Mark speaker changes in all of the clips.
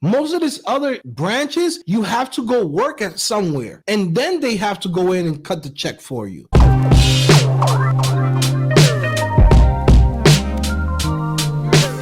Speaker 1: Most of these other branches, you have to go work at somewhere, and then they have to go in and cut the check for you.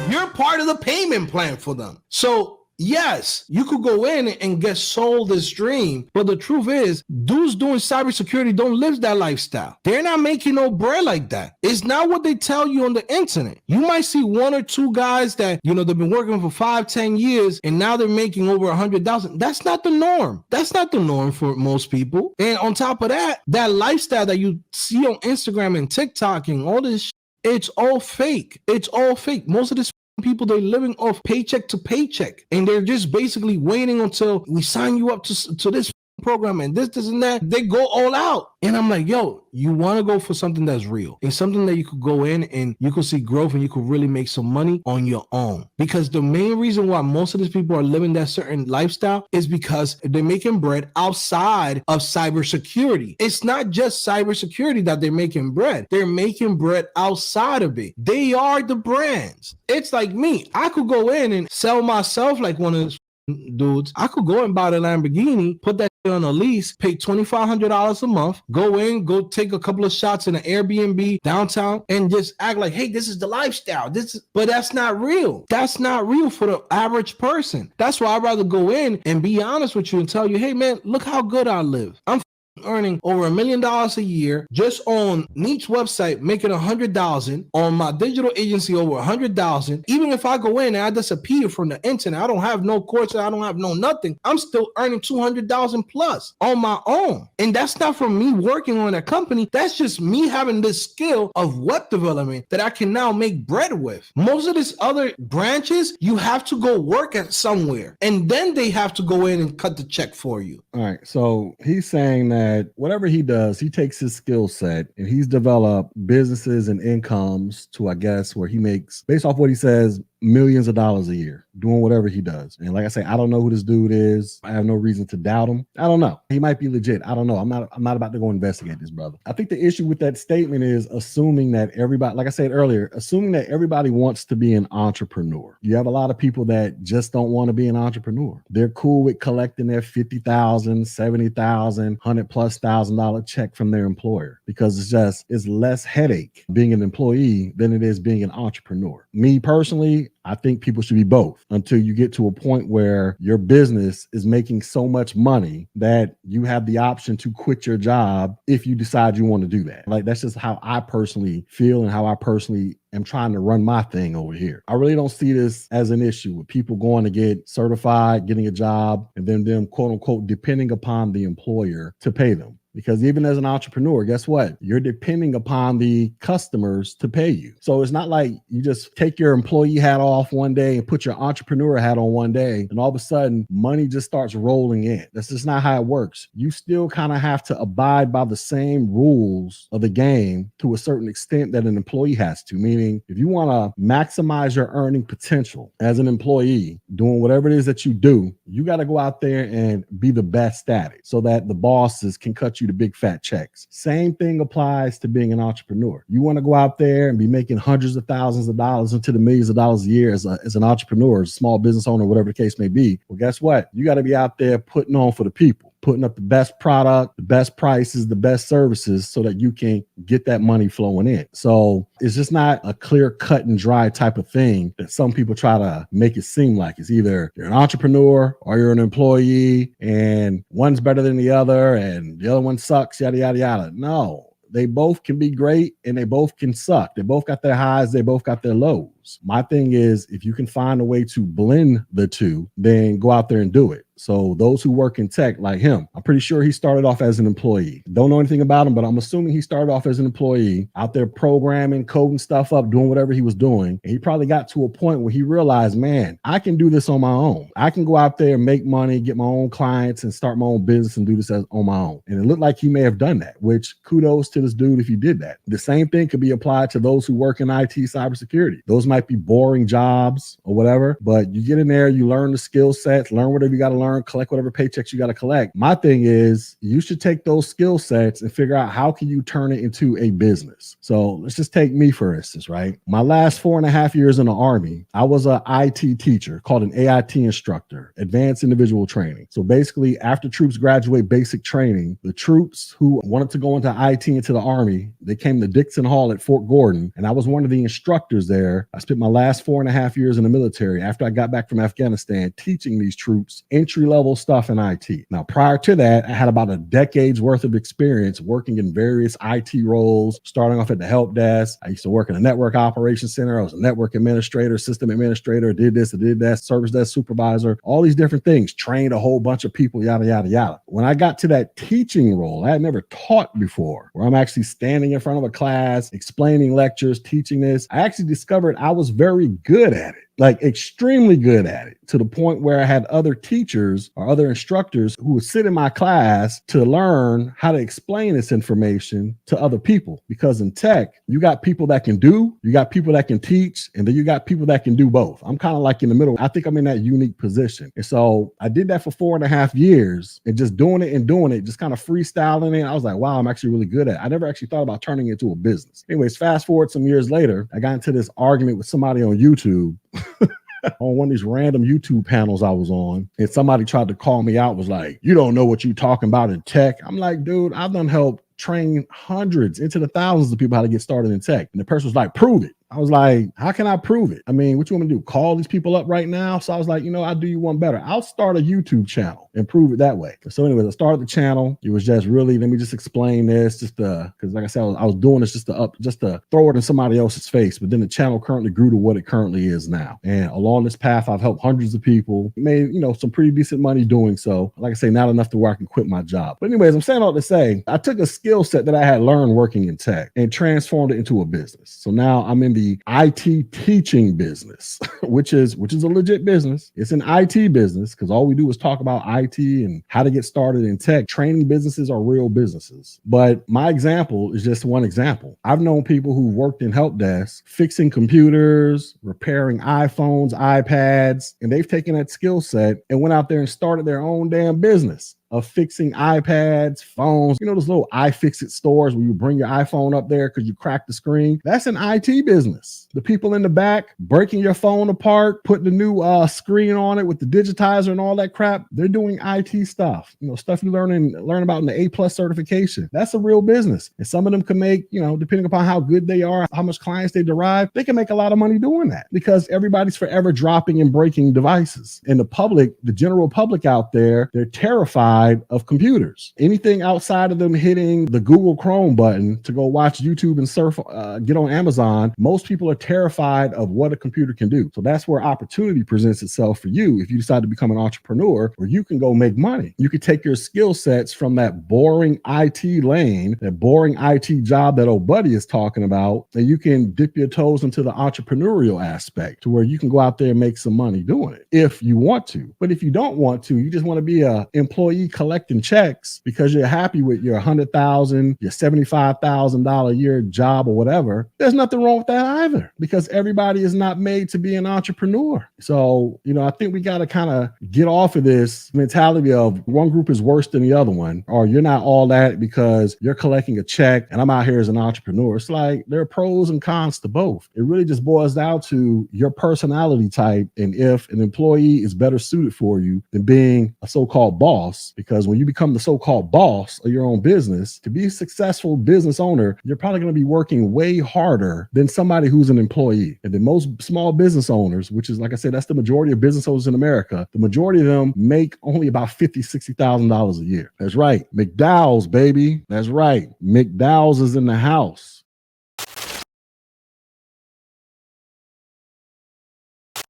Speaker 1: You're part of the payment plan for them. So yes, you could go in and get sold this dream, but the truth is, dudes doing cybersecurity don't live that lifestyle. They're not making no bread like that. It's not what they tell you on the internet. You might see one or two guys that, they've been working for 5-10 years and now they're making over 100,000. That's not the norm. That's not the norm for most people. And on top of that, that lifestyle that you see on Instagram and TikTok and all this, it's all fake. It's all fake. Most of this people, they're living off paycheck to paycheck, and they're just basically waiting until we sign you up to this program and this and that. They go all out, and I'm like, yo, you want to go for something that's real and something that you could go in and you could see growth and you could really make some money on your own. Because the main reason why most of these people are living that certain lifestyle is because they're making bread outside of cybersecurity. It's not just cybersecurity that they're making bread. They're making bread outside of it. They are the brands. It's like me. I could go in and sell myself like one of those dudes. I could go and buy the Lamborghini, put that on a lease, pay $2,500 a month, go take a couple of shots in an Airbnb downtown and just act like, hey, this is the lifestyle. But that's not real. That's not real for the average person. That's why I'd rather go in and be honest with you and tell you, hey man, look how good I live. I'm earning over $1 million a year just on Neat's website, making $100,000 on my digital agency, over $100,000. Even if I go in and I disappear from the internet, I don't have no course, I don't have no nothing, I'm still earning $200,000 plus on my own. And that's not from me working on a company. That's just me having this skill of web development that I can now make bread with. Most of these other branches, you have to go work at somewhere, and then they have to go in and cut the check for you.
Speaker 2: All right. So he's saying that whatever he does, he takes his skill set and he's developed businesses and incomes to, I guess, where he makes, based off what he says, millions of dollars a year doing whatever he does. And like I say, I don't know who this dude is. I have no reason to doubt him. I don't know. He might be legit. I don't know. I'm not about to go investigate this brother. I think the issue with that statement is assuming that everybody, like I said earlier, assuming that everybody wants to be an entrepreneur. You have a lot of people that just don't want to be an entrepreneur. They're cool with collecting their $50,000, $70,000, $100,000+ check from their employer because it's less headache being an employee than it is being an entrepreneur. Me personally, I think people should be both until you get to a point where your business is making so much money that you have the option to quit your job if you decide you want to do that. Like, that's just how I personally feel and how I personally am trying to run my thing over here. I really don't see this as an issue with people going to get certified, getting a job, and then them, quote unquote, depending upon the employer to pay them. Because even as an entrepreneur, guess what? You're depending upon the customers to pay you. So it's not like you just take your employee hat off one day and put your entrepreneur hat on one day, and all of a sudden money just starts rolling in. That's just not how it works. You still kind of have to abide by the same rules of the game to a certain extent that an employee has to. Meaning, if you want to maximize your earning potential as an employee, doing whatever it is that you do, you got to go out there and be the best at it so that the bosses can cut you the big fat checks. Same thing applies to being an entrepreneur. You want to go out there and be making hundreds of thousands of dollars into the millions of dollars a year as an entrepreneur, as a small business owner, whatever the case may be. Well, guess what? You got to be out there putting on for the people, putting up the best product, the best prices, the best services so that you can get that money flowing in. So it's just not a clear cut and dry type of thing that some people try to make it seem like. It's either you're an entrepreneur or you're an employee and one's better than the other and the other one sucks, yada, yada, yada. No, they both can be great and they both can suck. They both got their highs, they both got their lows. My thing is, if you can find a way to blend the two, then go out there and do it. So those who work in tech like him, I'm pretty sure he started off as an employee. Don't know anything about him, but I'm assuming he started off as an employee out there programming, coding stuff up, doing whatever he was doing. And he probably got to a point where he realized, man, I can do this on my own. I can go out there and make money, get my own clients and start my own business and do this on my own. And it looked like he may have done that, which kudos to this dude if he did that. The same thing could be applied to those who work in IT cybersecurity. Those might be boring jobs or whatever, but you get in there, you learn the skill sets, learn whatever you got to learn learn, collect whatever paychecks you got to collect. My thing is you should take those skill sets and figure out how can you turn it into a business. So let's just take me, for instance, right? My last 4.5 years in the Army, I was an IT teacher called an AIT instructor, Advanced Individual Training. So basically, after troops graduate basic training, the troops who wanted to go into IT into the Army, they came to Dixon Hall at Fort Gordon, and I was one of the instructors there. I spent my last 4.5 years in the military after I got back from Afghanistan teaching these troops entry-level stuff in IT. Now, prior to that, I had about a decade's worth of experience working in various IT roles, starting off at the help desk. I used to work in a network operations center. I was a network administrator, system administrator, did this, I did that, service desk supervisor, all these different things, trained a whole bunch of people, yada, yada, yada. When I got to that teaching role, I had never taught before, where I'm actually standing in front of a class, explaining lectures, teaching this. I actually discovered I was very good at it. Like extremely good at it, to the point where I had other teachers or other instructors who would sit in my class to learn how to explain this information to other people. Because in tech, you got people that can do, you got people that can teach, and then you got people that can do both. I'm kind of like in the middle. I think I'm in that unique position. And so I did that for 4.5 years and just doing it, just kind of freestyling it. I was like, wow, I'm actually really good at it. I never actually thought about turning it into a business. Anyways, fast forward some years later, I got into this argument with somebody on YouTube. On one of these random YouTube panels I was on, and somebody tried to call me out, was like, you don't know what you're talking about in tech. I'm like, dude, I've done help train hundreds into the thousands of people how to get started in tech. And the person was like, prove it. I was like, how can I prove it? I mean, what you want me to do? Call these people up right now? So I was like, I'll do you one better. I'll start a YouTube channel and prove it that way. So anyways, I started the channel. It was just really, let me just explain this, because like I said, I was doing this just to throw it in somebody else's face. But then the channel currently grew to what it currently is now. And along this path, I've helped hundreds of people, made, some pretty decent money doing so. Like I say, not enough to where I can quit my job. But anyways, I'm saying all to say, I took a skill set that I had learned working in tech and transformed it into a business. So now I'm in the IT teaching business, which is a legit business. It's an IT business because all we do is talk about IT and how to get started in tech. Training businesses are real businesses. But my example is just one example. I've known people who worked in help desks, fixing computers, repairing iPhones, iPads, and they've taken that skill set and went out there and started their own damn business of fixing iPads, phones, those little iFixit stores where you bring your iPhone up there because you cracked the screen. That's an IT business. The people in the back breaking your phone apart, putting the new screen on it with the digitizer and all that crap, they're doing IT stuff. Stuff you learn about in the A+ certification. That's a real business. And some of them can make, depending upon how good they are, how much clients they derive, they can make a lot of money doing that because everybody's forever dropping and breaking devices. And the general public out there, they're terrified of computers. Anything outside of them hitting the Google Chrome button to go watch YouTube and surf, get on Amazon, most people are terrified of what a computer can do. So that's where opportunity presents itself for you if you decide to become an entrepreneur, where you can go make money. You can take your skill sets from that boring IT lane, that boring IT job that old buddy is talking about, and you can dip your toes into the entrepreneurial aspect to where you can go out there and make some money doing it if you want to. But if you don't want to, you just want to be an employee collecting checks because you're happy with your $100,000, your $75,000 a year job or whatever, there's nothing wrong with that either, because everybody is not made to be an entrepreneur. So, I think we got to kind of get off of this mentality of one group is worse than the other one, or you're not all that because you're collecting a check and I'm out here as an entrepreneur. It's like there are pros and cons to both. It really just boils down to your personality type and if an employee is better suited for you than being a so-called boss. Because when you become the so-called boss of your own business, to be a successful business owner, you're probably going to be working way harder than somebody who's an employee. And then most small business owners, which is, like I said, that's the majority of business owners in America, the majority of them make only about $50,000, $60,000 a year. That's right. McDowell's, baby. That's right. McDowell's is in the house.